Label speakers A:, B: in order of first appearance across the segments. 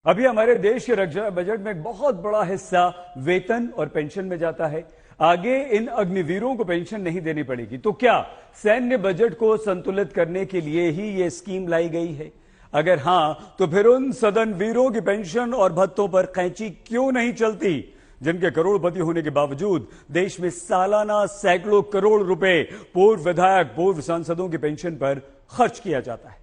A: अभी हमारे देश के रक्षा बजट में एक बहुत बड़ा हिस्सा वेतन और पेंशन में जाता है। आगे इन अग्निवीरों को पेंशन नहीं देनी पड़ेगी, तो क्या सैन्य बजट को संतुलित करने के लिए ही यह स्कीम लाई गई है? अगर हां, तो फिर उन सदन वीरों की पेंशन और भत्तों पर कैंची क्यों नहीं चलती, जिनके करोड़पति होने के बावजूद देश में सालाना सैकड़ों करोड़ रुपए पूर्व विधायक, पूर्व सांसदों की पेंशन पर खर्च किया जाता है।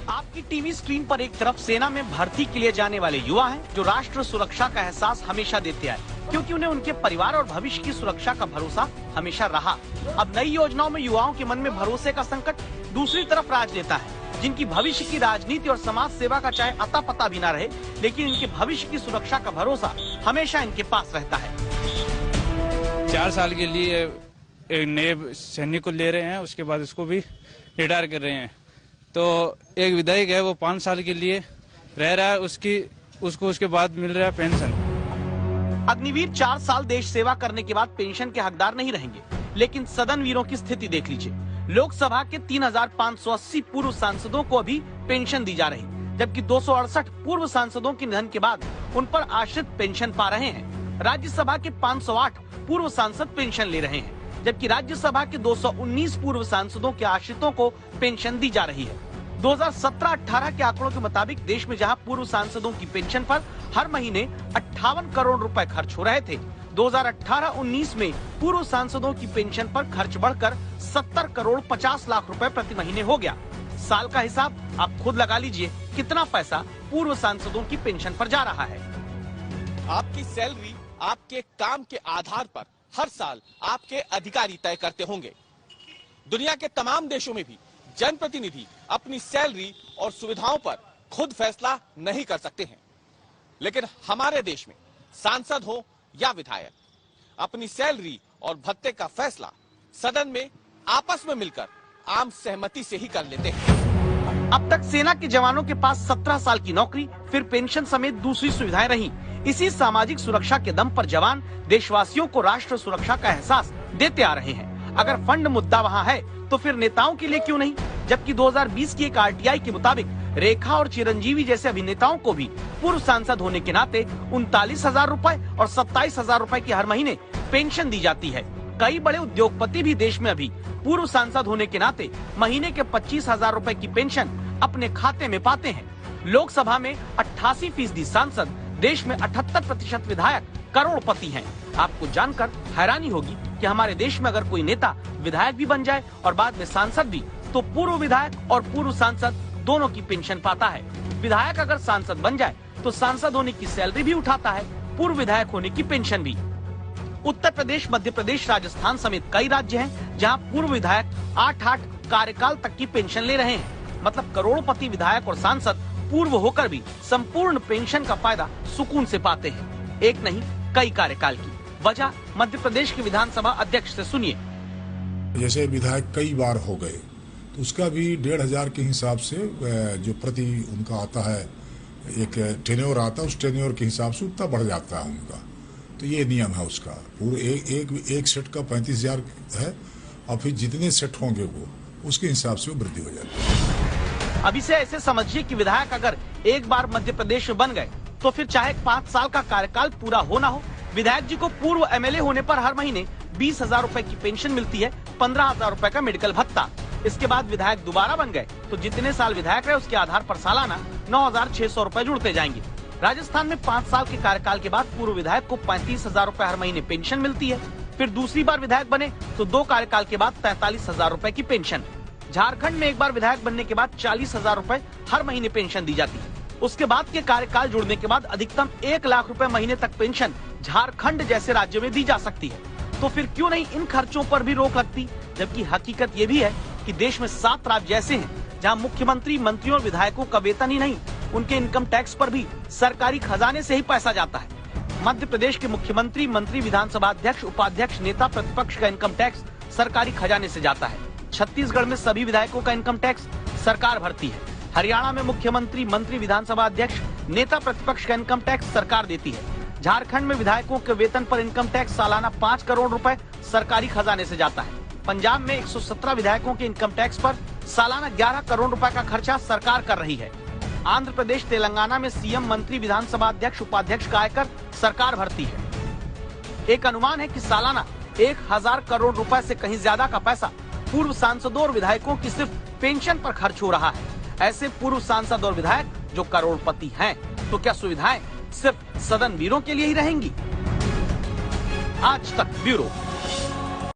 B: आपकी टीवी स्क्रीन पर एक तरफ सेना में भर्ती के लिए जाने वाले युवा हैं, जो राष्ट्र सुरक्षा का एहसास हमेशा देते आए, क्योंकि उन्हें उनके परिवार और भविष्य की सुरक्षा का भरोसा हमेशा रहा। अब नई योजनाओं में युवाओं के मन में भरोसे का संकट। दूसरी तरफ राजनेता है, जिनकी भविष्य की राजनीति और समाज सेवा का चाहे अता पता भी न रहे, लेकिन इनके भविष्य की सुरक्षा का भरोसा हमेशा इनके पास रहता है।
C: 4 साल के लिए एक नए सैनिक को ले रहे हैं, उसके बाद उसको भी रिटायर कर रहे हैं। तो एक विधायक है, वो 5 साल के लिए रह रहा है, उसको उसके बाद मिल रहा है पेंशन।
B: अग्निवीर 4 साल देश सेवा करने के बाद पेंशन के हकदार नहीं रहेंगे, लेकिन सदन वीरों की स्थिति देख लीजिए। लोकसभा के 3580 पूर्व सांसदों को अभी पेंशन दी जा रही, जबकि 268 पूर्व सांसदों के निधन के बाद उन पर आश्रित पेंशन पा रहे हैं। राज्यसभा के 508 पूर्व सांसद पेंशन ले रहे हैं, जबकि राज्यसभा के 219 पूर्व सांसदों के आश्रितों को पेंशन दी जा रही है। 2017-18 के आंकड़ों के मुताबिक देश में जहां पूर्व सांसदों की पेंशन पर हर महीने 58 करोड़ रुपए खर्च हो रहे थे, 2018-19 में पूर्व सांसदों की पेंशन पर खर्च बढ़कर 70 करोड़ 50 लाख रुपए प्रति महीने हो गया। साल का हिसाब आप खुद लगा लीजिए, कितना पैसा पूर्व सांसदों की पेंशन पर जा रहा है।
D: आपकी सैलरी आपके काम के आधार पर हर साल आपके अधिकारी तय करते होंगे। दुनिया के तमाम देशों में भी जनप्रतिनिधि अपनी सैलरी और सुविधाओं पर खुद फैसला नहीं कर सकते हैं, लेकिन हमारे देश में सांसद हो या विधायक अपनी सैलरी और भत्ते का फैसला सदन में आपस में मिलकर आम सहमति से ही कर लेते हैं।
B: अब तक सेना के जवानों के पास 17 साल की नौकरी, फिर पेंशन समेत दूसरी सुविधाएं रही। इसी सामाजिक सुरक्षा के दम पर जवान देशवासियों को राष्ट्र सुरक्षा का एहसास देते आ रहे हैं। अगर फंड मुद्दा वहाँ है, तो फिर नेताओं के लिए क्यों नहीं? जबकि 2020 की एक आरटीआई के मुताबिक रेखा और चिरंजीवी जैसे अभिनेताओं को भी पूर्व सांसद होने के नाते 39,000 रुपए और 27,000 रुपए की हर महीने पेंशन दी जाती है। कई बड़े उद्योगपति भी देश में अभी पूर्व सांसद होने के नाते महीने के 25,000 रुपए की पेंशन अपने खाते में पाते हैं। लोकसभा में 88% सांसद, देश में 78% विधायक करोड़पति हैं। आपको जानकर हैरानी होगी कि हमारे देश में अगर कोई नेता विधायक भी बन जाए और बाद में सांसद भी, तो पूर्व विधायक और पूर्व सांसद दोनों की पेंशन पाता है। विधायक अगर सांसद बन जाए तो सांसद होने की सैलरी भी उठाता है, पूर्व विधायक होने की पेंशन भी। उत्तर प्रदेश, मध्य प्रदेश, राजस्थान समेत कई राज्य हैं जहां पूर्व विधायक 8 कार्यकाल तक की पेंशन ले रहे हैं। मतलब करोड़पति विधायक और सांसद पूर्व होकर भी संपूर्ण पेंशन का फायदा सुकून से पाते हैं। एक नहीं, कई कार्यकाल की। वजह मध्य प्रदेश के विधानसभा अध्यक्ष से सुनिए।
E: जैसे विधायक कई बार हो गए, तो उसका भी 1,500 के हिसाब से जो प्रति उनका आता है, एक टेन्योर आता है, उस टेन्योर के हिसाब से उतना बढ़ जाता है उनका। तो ये नियम है उसका। पूरे एक सेट का 35,000 है, और फिर जितने सेट होंगे वो उसके हिसाब से वो वृद्धि हो जाती है।
B: अभी से ऐसे समझिए कि विधायक अगर एक बार मध्य प्रदेश में बन गए, तो फिर चाहे 5 साल का कार्यकाल पूरा हो ना हो, विधायक जी को पूर्व एमएलए होने पर हर महीने 20,000 रुपए की पेंशन मिलती है, 15,000 रुपए का मेडिकल भत्ता। इसके बाद विधायक दोबारा बन गए तो जितने साल विधायक रहे उसके आधार पर सालाना 9,600 रुपए जुड़ते जाएंगे। राजस्थान में 5 साल के कार्यकाल के बाद पूर्व विधायक को 35,000 रुपए हर महीने पेंशन मिलती है। फिर दूसरी बार विधायक बने तो 2 कार्यकाल के बाद 43,000 रुपए की पेंशन। झारखंड में एक बार विधायक बनने के बाद 40,000 रुपए हर महीने पेंशन दी जाती है। उसके बाद के कार्यकाल जुड़ने के बाद अधिकतम 1 लाख रुपए महीने तक पेंशन झारखंड जैसे राज्य में दी जा सकती है। तो फिर क्यों नहीं इन खर्चों पर भी रोक लगती? जबकि हकीकत ये भी है कि देश में 7 राज्य ऐसे हैं जहां मुख्यमंत्री, मंत्रियों और विधायकों का वेतन ही नहीं, उनके इनकम टैक्स पर भी सरकारी खजाने से ही पैसा जाता है। मध्य प्रदेश के मुख्यमंत्री, मंत्री, विधानसभा अध्यक्ष, उपाध्यक्ष, नेता प्रतिपक्ष का इनकम टैक्स सरकारी खजाने से जाता है। छत्तीसगढ़ में सभी विधायकों का इनकम टैक्स सरकार भरती है। हरियाणा में मुख्यमंत्री, मंत्री, विधानसभा अध्यक्ष, नेता प्रतिपक्ष का इनकम टैक्स सरकार देती है। झारखंड में विधायकों के वेतन पर इनकम टैक्स सालाना 5 करोड़ रुपए सरकारी खजाने से जाता है। पंजाब में 117 विधायकों के इनकम टैक्स पर सालाना 11 करोड़ रुपए का खर्चा सरकार कर रही है। आंध्र प्रदेश, तेलंगाना में सीएम, मंत्री, विधानसभा अध्यक्ष, उपाध्यक्ष का आयकर सरकार भरती है। एक अनुमान है कि सालाना 1000 करोड़ रुपए से कहीं ज्यादा का पैसा पूर्व सांसदों और विधायकों की सिर्फ पेंशन पर खर्च हो रहा है। ऐसे पूर्व सांसद और विधायक जो करोड़पति हैं, तो क्या सुविधाएं सिर्फ सदन वीरों के लिए ही रहेंगी? आज तक ब्यूरो।